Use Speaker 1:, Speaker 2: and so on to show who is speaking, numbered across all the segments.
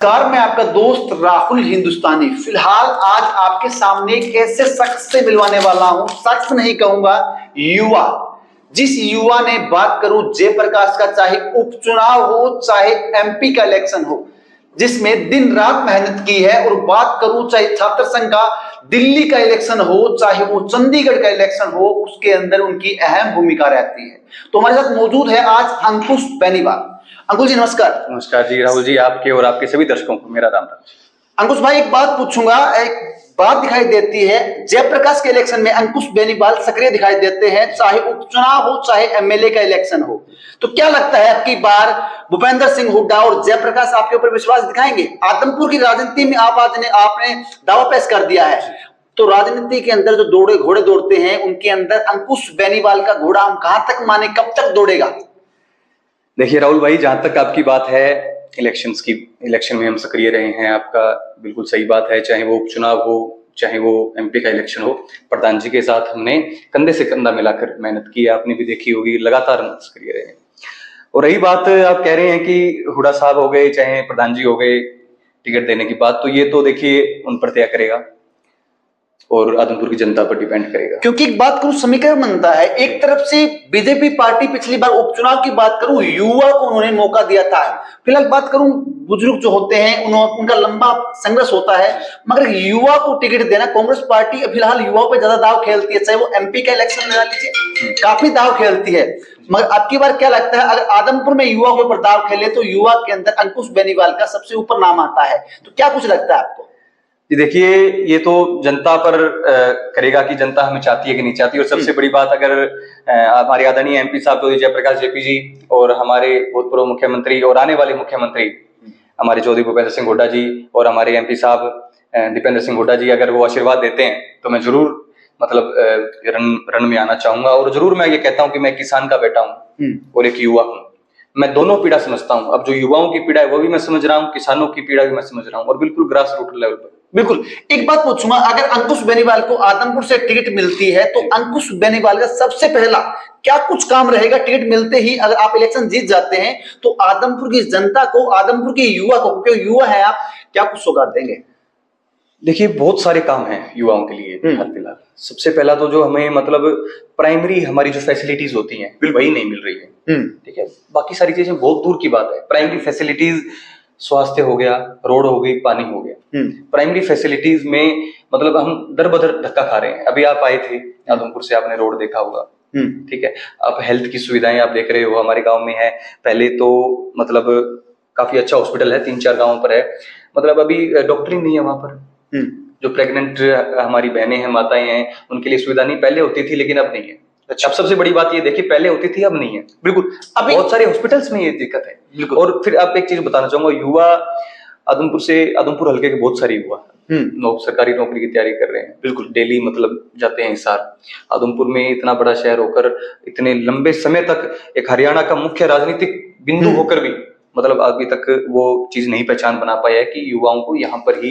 Speaker 1: Car मैं आपका दोस्त राहुल हिंदुस्तानी। फिलहाल आज आपके सामने एक ऐसे शख्स से मिलवाने वाला हूं, शख्स नहीं कहूंगा, युवा। जिस युवा ने बात करूं जयप्रकाश का, चाहे उपचुनाव हो चाहे एमपी का इलेक्शन हो, जिसमें दिन रात मेहनत की है। और बात करूं चाहे छात्र संघ का दिल्ली का इलेक्शन हो चाहे वो चंडीगढ़ का इलेक्शन हो, उसके अंदर उनकी अहम भूमिका रहती है। तो हमारे साथ मौजूद है आज अंकुश बेनीवाल। अंकुश जी नमस्कार।
Speaker 2: नमस्कार जी राहुल जी, आपके और आपके सभी दर्शकों को मेरा राम राम।
Speaker 1: अंकुश भाई एक बात पूछूंगा, एक बात दिखाई देती है जयप्रकाश के इलेक्शन में अंकुश बेनीवाल सक्रिय दिखाई देते हैं, चाहे उपचुनाव हो चाहे एमएलए का इलेक्शन हो। तो क्या लगता है अब की बार भूपेंद्र सिंह हुड्डा और जयप्रकाश आपके ऊपर विश्वास दिखाएंगे? आदमपुर की राजनीति में आपने दावा पेश कर दिया है, तो राजनीति के अंदर जो दौड़े घोड़े दौड़ते हैं उनके अंदर अंकुश बेनीवाल का घोड़ा हम कहां तक माने, कब तक दौड़ेगा?
Speaker 2: देखिए राहुल भाई, जहां तक आपकी बात है इलेक्शन में हम सक्रिय रहे हैं, आपका बिल्कुल सही बात है। चाहे वो उपचुनाव हो चाहे वो एमपी का इलेक्शन हो, प्रधान जी के साथ हमने कंधे से कंधा मिलाकर मेहनत की है। आपने भी देखी होगी, लगातार हम सक्रिय रहे हैं। और रही बात आप कह रहे हैं कि हुड्डा साहब हो गए चाहे प्रधान जी हो गए टिकट देने की बात, तो ये तो देखिए उन पर तय करेगा और आदमपुर की जनता पर डिपेंड करेगा।
Speaker 1: क्योंकि एक बात करूं, समीकरण बनता है। एक तरफ से बीजेपी पार्टी पिछली बार उपचुनाव की बात करूं, युवा को उन्होंने मौका दिया था। फिलहाल बात करूं, बुजुर्ग जो होते हैं उनका लंबा संघर्ष होता है, मगर युवा को टिकट देना, कांग्रेस पार्टी फिलहाल युवाओं पर ज्यादा दाव खेलती है। चाहे वो एमपी का इलेक्शन लगा लीजिए, काफी दाव खेलती है। मगर आपकी बार क्या लगता है, अगर आदमपुर में युवा के ऊपर दाव खेले तो युवा के अंदर अंकुश बेनीवाल का सबसे ऊपर नाम आता है? तो क्या कुछ लगता है आपको?
Speaker 2: जी देखिए, ये तो जनता पर करेगा कि जनता हमें चाहती है कि नहीं चाहती। और सबसे बड़ी बात, अगर हमारे आदरणीय एमपी साहब चौधरी जयप्रकाश जेपी जी और हमारे भूतपूर्व मुख्यमंत्री और आने वाले मुख्यमंत्री हमारे चौधरी भूपेंद्र सिंह हुड्डा जी और हमारे एमपी साहब दीपेंद्र सिंह हुड्डा जी अगर वो आशीर्वाद देते हैं तो मैं जरूर रण में आना चाहूंगा। और जरूर मैं ये कहता हूँ कि मैं किसान का बेटा हूँ और एक युवा हूँ। मैं दोनों पीड़ा समझता हूँ। अब जो युवाओं की पीड़ा है वो भी मैं समझ रहा हूँ, किसानों की पीड़ा भी मैं समझ रहा हूँ, और बिल्कुल ग्रास रूट लेवल पर।
Speaker 1: बिल्कुल। एक बात पूछूंगा, अगर अंकुश बेनीवाल को आदमपुर से टिकट मिलती है तो अंकुश बेनीवाल का सबसे पहला क्या कुछ काम रहेगा? टिकट मिलते ही अगर आप इलेक्शन जीत जाते हैं तो आदमपुर की जनता को, आदमपुर के युवा को, क्योंकि युवा है आप, क्या कुछ सौगात देंगे?
Speaker 2: देखिए, बहुत सारे काम हैं युवाओं के लिए फिलहाल। सबसे पहला तो जो हमें प्राइमरी हमारी जो फैसिलिटीज होती हैं वही नहीं मिल रही है। ठीक है, बाकी सारी चीजें बहुत दूर की बात है। प्राइमरी फैसिलिटीज, स्वास्थ्य हो गया, रोड हो गई, पानी हो गया। प्राइमरी फैसिलिटीज में हम दर बदर धक्का खा रहे हैं। अभी आप आए थे आदमपुर से, आपने रोड देखा होगा। ठीक है, अब हेल्थ की सुविधाएं आप देख रहे हो हमारे गांव में है। पहले तो काफी अच्छा हॉस्पिटल है, 3-4 गांवों पर है। अभी डॉक्टर ही नहीं है वहां पर। जो प्रेग्नेंट हमारी बहनें हैं, माताएं हैं, उनके लिए सुविधा नहीं, पहले होती थी लेकिन अब नहीं है। अच्छा, अब सबसे बड़ी बात ये देखिए, पहले होती थी अब नहीं है। बिल्कुल, अब बहुत सारे हॉस्पिटल्स में ये दिक्कत है। और फिर आप एक चीज बताना चाहूंगा, युवा आदमपुर हल्के के बहुत सारे युवा सरकारी नौकरी की तैयारी कर रहे हैं। बिल्कुल, डेली जाते हैं हिसार। आदमपुर में इतना बड़ा शहर होकर, इतने लंबे समय तक एक हरियाणा का मुख्य राजनीतिक बिंदु होकर भी अभी तक वो चीज नहीं पहचान बना पाया है कि युवाओं को यहाँ पर ही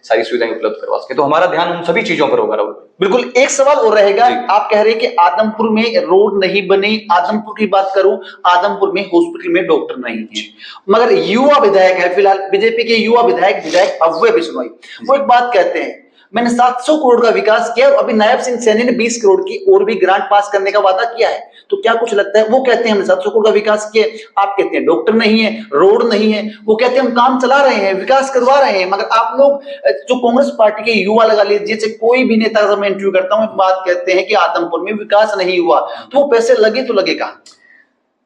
Speaker 2: सारी सुविधाएं उपलब्ध करवा सके। तो हमारा ध्यान उन सभी चीजों पर होगा।
Speaker 1: बिल्कुल। एक सवाल और रहेगा, आप कह रहे हैं कि आदमपुर में रोड नहीं बनी। आदमपुर की बात करूं, आदमपुर में हॉस्पिटल में डॉक्टर नहीं है, मगर युवा विधायक है फिलहाल, बीजेपी के युवा विधायक अव्वय बिश्नोई, वो एक बात कहते हैं, मैंने 700 करोड़ का विकास किया। और अभी नायब सिंह सैनी ने 20 करोड़ की और भी ग्रांट पास करने का वादा किया है। तो क्या कुछ लगता है? वो कहते हैं हमने 700 करोड़ का विकास किया, आप कहते हैं डॉक्टर नहीं है, रोड नहीं है। वो कहते हैं हम काम चला रहे हैं, विकास करवा रहे हैं। मगर आप लोग जो कांग्रेस पार्टी के युवा लगा लीजिए, कोई भी नेता का मैं इंटरव्यू करता हूं, बात कहते हैं कि आदमपुर में विकास नहीं हुआ। तो वो पैसे लगे तो लगे कहां?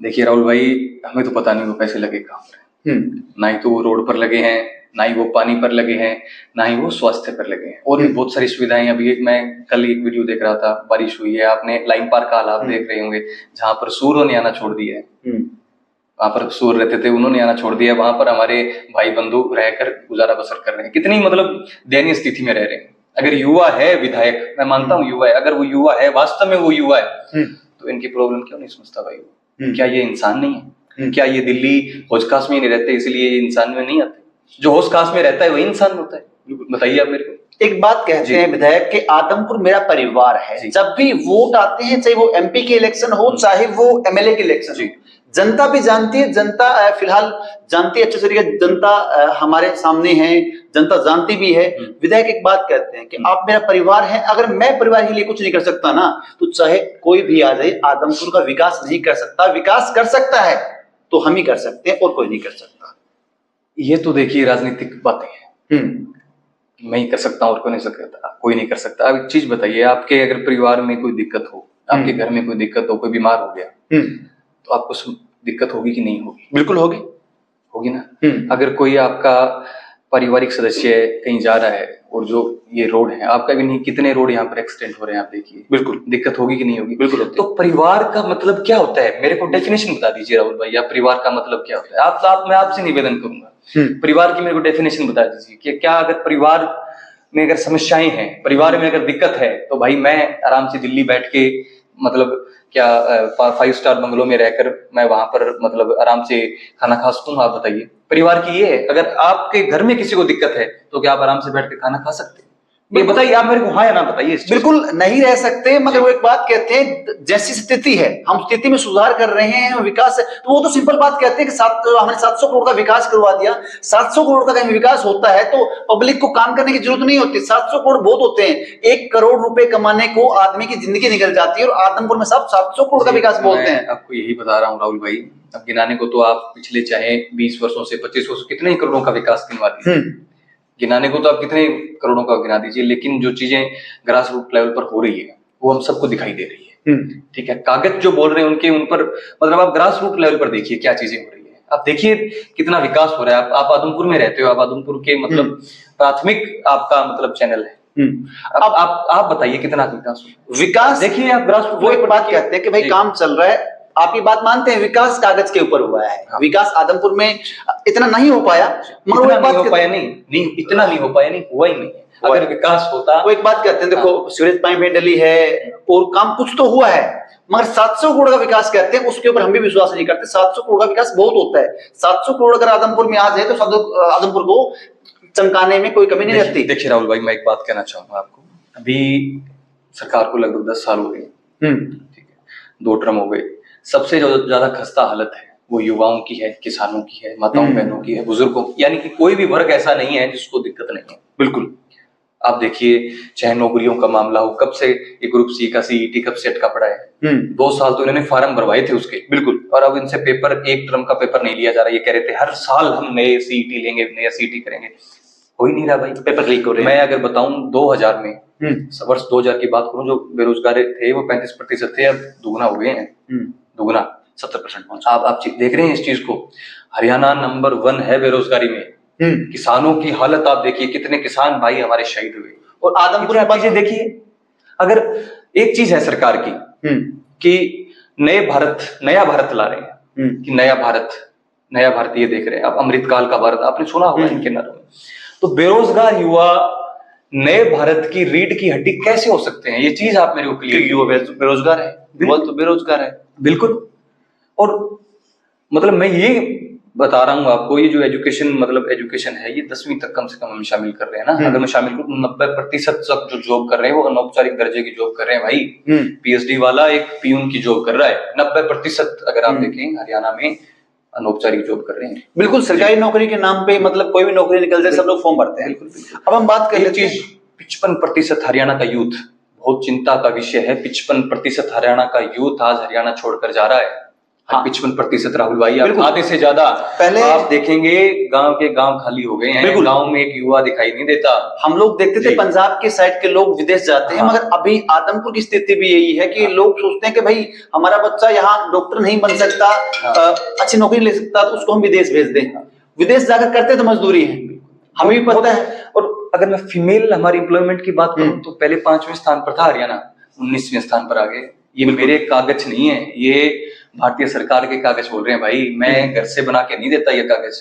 Speaker 2: देखिए राहुल भाई, हमें तो पता नहीं वो पैसे लगे कहां। ना ही तो वो रोड पर लगे हैं, ना ही वो पानी पर लगे हैं, ना ही वो स्वास्थ्य पर लगे हैं। और भी बहुत सारी सुविधाएं। अभी मैं कल एक वीडियो देख रहा था, बारिश हुई है, आपने लाइन पार का हालात देख रहे होंगे, जहां पर सूर्य ने आना छोड़ दिया है। वहां पर सूर्य रहते थे, उन्होंने आना छोड़ दिया। वहां पर हमारे भाई बंधु रहकर गुजारा बसर कर रहे हैं। कितनी दयनीय स्थिति में रह रहे हैं। अगर युवा है विधायक, मैं मानता हूँ युवा है, अगर वो युवा है, वास्तव में वो युवा है, तो इनकी प्रॉब्लम क्यों नहीं समझता भाई? क्या ये इंसान नहीं है? क्या ये दिल्ली हौज-खास में नहीं रहते इसलिए ये इंसान में नहीं आते? जो होश खास में रहता है वही इंसान होता है। बताइए आप मेरे को।
Speaker 1: एक बात कहते हैं विधायक के, आदमपुर मेरा परिवार है। जब भी वोट आते हैं, चाहे वो एमपी के इलेक्शन हो चाहे वो एमएलए के इलेक्शन हो, जनता भी जानती है, जनता फिलहाल जानती है अच्छे तरीके, जनता हमारे सामने है, जनता जानती भी है। विधायक एक बात कहते हैं कि आप मेरा परिवार है, अगर मैं परिवार के लिए कुछ नहीं कर सकता ना, तो चाहे कोई भी आ जाए, आदमपुर का विकास नहीं कर सकता। विकास कर सकता है तो हम ही कर सकते हैं और कोई नहीं कर सकता।
Speaker 2: ये तो देखिए राजनीतिक बातें हैं। मैं ही कर सकता हूँ और कोई नहीं सकता, कोई नहीं कर सकता। अब एक चीज बताइए, आपके अगर परिवार में कोई दिक्कत हो, आपके घर में कोई दिक्कत हो, कोई बीमार हो गया, तो आपको दिक्कत होगी कि नहीं होगी?
Speaker 1: बिल्कुल होगी,
Speaker 2: होगी ना। अगर कोई आपका पारिवारिक सदस्य कहीं जा रहा है और जो ये रोड है, आपका भी नहीं, कितने रोड यहाँ पर एक्सीडेंट हो रहे हैं आप देखिए, बिल्कुल दिक्कत होगी कि नहीं होगी?
Speaker 1: बिल्कुल।
Speaker 2: तो परिवार का मतलब क्या होता है, मेरे को डेफिनेशन बता दीजिए राहुल भाई, या परिवार का मतलब क्या होता है? मैं आपसे निवेदन करूंगा, परिवार की मेरे को डेफिनेशन बता दीजिए कि क्या अगर परिवार में अगर समस्याएं हैं, परिवार में अगर दिक्कत है, तो भाई मैं आराम से दिल्ली बैठ के मतलब क्या 5 स्टार बंगलों में रहकर मैं वहां पर मतलब आराम से खाना खा सकता हूँ? आप बताइए, परिवार की ये है। अगर आपके घर में किसी को दिक्कत है तो क्या आप आराम से बैठ के खाना खा सकते हैं? ये बताइए आप मेरे को, हाँ या ना बताइए।
Speaker 1: बिल्कुल नहीं रह सकते, मगर वो एक बात कहते हैं, जैसी स्थिति है, हम स्थिति में सुधार कर रहे हैं, विकास है, तो वो तो सिंपल बात कहते हैं कि हमने 700 करोड़ का विकास करवा दिया। 700 करोड़ का कहीं विकास होता है तो पब्लिक को काम करने की जरूरत नहीं होती। 700 करोड़ बहुत होते हैं, 1 करोड़ रुपए कमाने को आदमी की जिंदगी निकल जाती है, और आदमपुर में सब 700 करोड़ का विकास बोलते हैं।
Speaker 2: आपको यही बता रहा हूँ राहुल भाई, अब गिनाने को तो आप पिछले चाहे 20 वर्षों से 25 वर्षों कितने ही करोड़ों का विकास गिनवा दीजिए, गिनाने को तो आप कितने करोड़ों का गिना दीजिए, लेकिन जो चीजें ग्रास रूट लेवल पर हो रही है वो हम सबको दिखाई दे रही है। ठीक है, कागज जो बोल रहे हैं उनके उन पर, मतलब आप ग्रास रूट लेवल पर देखिए क्या चीजें हो रही है। आप देखिए कितना विकास हो रहा है। आप आदमपुर में रहते हो, आप आदमपुर के मतलब प्राथमिक आपका मतलब चैनल है। अब आप बताइए कितना विकास देखिए आप ग्रास रूट।
Speaker 1: वो एक बात कहते हैं कि भाई काम चल रहा है, आप ये बात मानते हैं विकास कागज के ऊपर हुआ है। हाँ। विकास आदमपुर में इतना नहीं हो पाया,
Speaker 2: मगर वो एक बात हो पाया नहीं, इतना नहीं हो पाया, नहीं हुआ ही नहीं। अगर विकास होता,
Speaker 1: वो एक बात कहते हैं, देखो सीवरेज पाइप डली है और काम कुछ तो हुआ है, मगर 700 करोड़ का विकास कहते हैं, उसके ऊपर हम भी विश्वास नहीं करते। 700 करोड़ का विकास बहुत होता है। 700 करोड़ अगर आदमपुर में आ जाए तो आदमपुर को चमकाने में कोई कमी नहीं रहती।
Speaker 2: देखिए राहुल भाई, मैं एक बात कहना चाहूंगा आपको, अभी सरकार को लगभग 10 साल हो गए, ठीक है, 2 टर्म हो गए। सबसे ज्यादा खस्ता हालत है वो युवाओं की है, किसानों की है, माताओं बहनों की है, बुजुर्गों की, यानी कि कोई भी वर्ग ऐसा नहीं है जिसको दिक्कत नहीं है। बिल्कुल आप देखिए, चाहे नौकरियों का मामला हो, कब से ये ग्रुप सी का सीईटी कब सेट का पड़ा है, 2 साल तो इन्होंने फार्म भरवाए थे उसके, बिल्कुल, और अब इनसे पेपर, एक टर्म का पेपर नहीं लिया जा रहा। ये कह रहे थे हर साल हम नए सीईटी लेंगे, नया सीईटी करेंगे, हो ही नहीं रहा भाई, पेपर लीक हो रहे हैं। मैं अगर बताऊं 2000 में, वर्ष 2000 की बात करूं, जो बेरोजगार थे वो 35% थे, अब दुगना हो गए हैं, दुगना 70% पहुंचा। आप देख रहे हैं इस चीज को। हरियाणा नंबर 1 है बेरोजगारी में। किसानों की हालत आप देखिए, कितने किसान भाई हमारे शहीद हुए। और आदमपुर में चीजें देखिए, अगर एक चीज है सरकार की कि नया भारत ला रहे हैं, कि नया भारत ये देख रहे हैं। आप अमृतकाल का भारत आपने सुना होगा इनके नारों में। तो बेरोजगार युवा नए भारत की रीढ़ की हड्डी कैसे हो सकते हैं? ये चीज आप मेरे को क्लियर।
Speaker 1: युवा बेरोजगार है, वो तो बेरोजगार है,
Speaker 2: बिल्कुल। और मतलब मैं ये बता रहा हूँ आपको, ये जो एजुकेशन है, ये 10वीं तक कम से कम हम शामिल कर रहे हैं ना। अगर मैं शामिल करूँ, 90% तक जो जॉब कर रहे हैं वो अनौपचारिक दर्जे की जॉब कर रहे हैं भाई। पीएचडी वाला एक पीयून की जॉब कर रहा है, 90% अगर आप देखें हरियाणा में अनौपचारिक जॉब कर रहे हैं।
Speaker 1: बिल्कुल, सरकारी नौकरी के नाम पे मतलब कोई भी नौकरी निकल जाए सब लोग फॉर्म भरते हैं। अब हम बात कर लेते हैं
Speaker 2: 55% हरियाणा का यूथ, बहुत चिंता का विषय है। 55% हरियाणा का यूथ आज हरियाणा छोड़कर जा रहा है। 55% राहुल भाई, आधे से ज्यादा। पहले आप देखेंगे गांव के गांव खाली हो गए हैं, गांव में एक युवा दिखाई नहीं देता।
Speaker 1: हम लोग देखते थे पंजाब के साइड के लोग विदेश जाते हैं, मगर अभी आदमपुर की स्थिति भी यही है कि लोग सोचते हैं कि भाई हमारा बच्चा यहाँ डॉक्टर नहीं बन सकता, अच्छी नौकरी ले सकता, तो उसको हम विदेश भेज दें। विदेश जाकर करते तो मजदूरी है, हमें भी पता है।
Speaker 2: और अगर मैं फीमेल हमारी एम्प्लॉयमेंट की बात करूं तो पहले 5वें स्थान पर था हरियाणा, 19वें स्थान पर आ गए। ये मेरे कागज नहीं है, ये भारतीय सरकार के कागज बोल रहे हैं भाई। मैं घर से बना के नहीं देता ये कागज,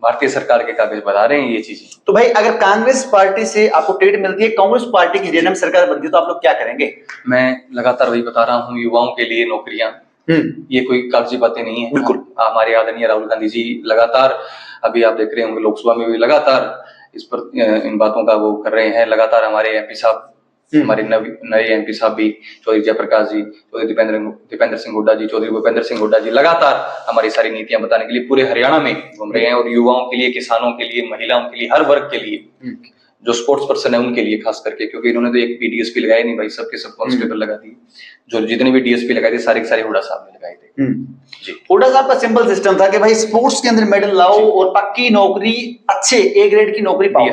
Speaker 2: भारतीय सरकार के कागज बता रहे हैं ये चीजें।
Speaker 1: तो भाई अगर कांग्रेस पार्टी से आपको टिकट मिलती है, कांग्रेस पार्टी की हरियाणा में सरकार बनती है, तो आप लोग क्या करेंगे?
Speaker 2: मैं लगातार वही बता रहा हूँ, युवाओं के लिए नौकरियां, ये कोई कागजी बातें नहीं है।
Speaker 1: बिल्कुल,
Speaker 2: हमारे आदरणीय राहुल गांधी जी लगातार, अभी आप देख रहे होंगे लोकसभा में भी लगातार इस पर इन बातों का वो कर रहे हैं। लगातार हमारे एमपी साहब हमारे नए एमपी साहब भी, चौधरी जयप्रकाश जी, चौधरी दीपेंद्र सिंह हुड्डा जी, चौधरी भूपेंद्र सिंह हुड्डा जी लगातार हमारी सारी नीतियां बताने के लिए पूरे हरियाणा में घूम रहे हैं, और युवाओं के लिए, किसानों के लिए, महिलाओं के लिए, हर वर्ग के लिए, जो स्पोर्ट्स पर्सन है उनके लिए खास करके, क्योंकि इन्होंने तो एक भी डीएसपी लगाया नहीं भाई, सबके सब कांस्टेबल लगा दिए। जो जितने भी डीएसपी लगाए थे सारे के सारे हुड्डा साहब ने लगाए थे जी।
Speaker 1: हुड्डा साहब का सिंपल सिस्टम था कि भाई स्पोर्ट्स के अंदर मेडल लाओ और पक्की नौकरी, अच्छे ए ग्रेड की नौकरी पाओ।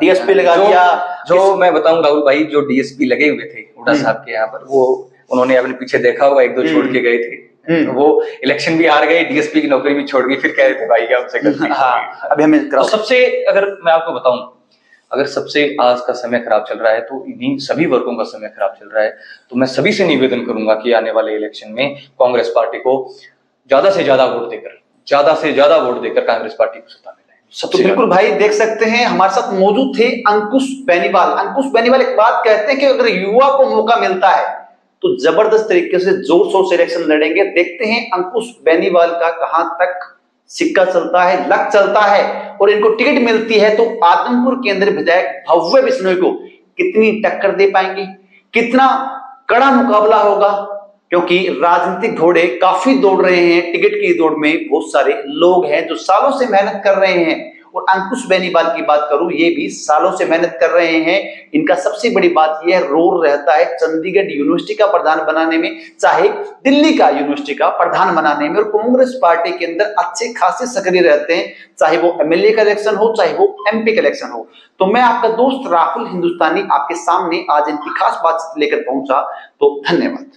Speaker 1: डीएसपी लगा दिया।
Speaker 2: जो मैं बताऊं राहुल भाई, जो डीएसपी लगे हुए थे हुड्डा साहब के यहाँ पर, वो उन्होंने अपने पीछे देखा होगा, एक दो छोड़ के गए थे, वो इलेक्शन भी हार गए, डीएसपी की नौकरी भी छोड़ गई, फिर कह रहे थे भाई क्या हमसे गलती।
Speaker 1: हाँ, अभी हमें
Speaker 2: तो सबसे, अगर मैं आपको बताऊं, अगर सबसे आज का समय खराब चल रहा है तो इन्हीं सभी वर्गों का समय खराब चल रहा है, तो मैं सभी से निवेदन करूंगा कि आने वाले इलेक्शन में कांग्रेस पार्टी को ज्यादा से ज्यादा वोट देकर कांग्रेस पार्टी को सत्ता में लाएं।
Speaker 1: तो बिल्कुल भाई, देख सकते हैं हमारे साथ मौजूद थे अंकुश बेनीवाल। अंकुश बेनीवाल एक बात कहते हैं कि अगर युवा को मौका मिलता है तो जबरदस्त तरीके से जोर शोर से इलेक्शन लड़ेंगे। देखते हैं अंकुश बेनीवाल का कहां तक सिक्का चलता है, लक चलता है, और इनको टिकट मिलती है तो आदमपुर केंद्र विधायक भव्य बिश्नोई को कितनी टक्कर दे पाएंगे, कितना कड़ा मुकाबला होगा, क्योंकि राजनीतिक घोड़े काफी दौड़ रहे हैं। टिकट की दौड़ में बहुत सारे लोग हैं जो सालों से मेहनत कर रहे हैं, और अंकुश बेनीवाल की बात करूं, ये भी सालों से मेहनत कर रहे हैं। इनका सबसे बड़ी बात यह रोल रहता है चंडीगढ़ यूनिवर्सिटी का प्रधान बनाने में, चाहे दिल्ली का यूनिवर्सिटी का प्रधान बनाने में, और कांग्रेस पार्टी के अंदर अच्छे खासे सक्रिय रहते हैं, चाहे वो एमएलए का इलेक्शन हो, चाहे वो एमपी का इलेक्शन हो। तो मैं आपका दोस्त राहुल हिंदुस्तानी आपके सामने आज इनकी खास बातचीत लेकर पहुंचा, तो धन्यवाद।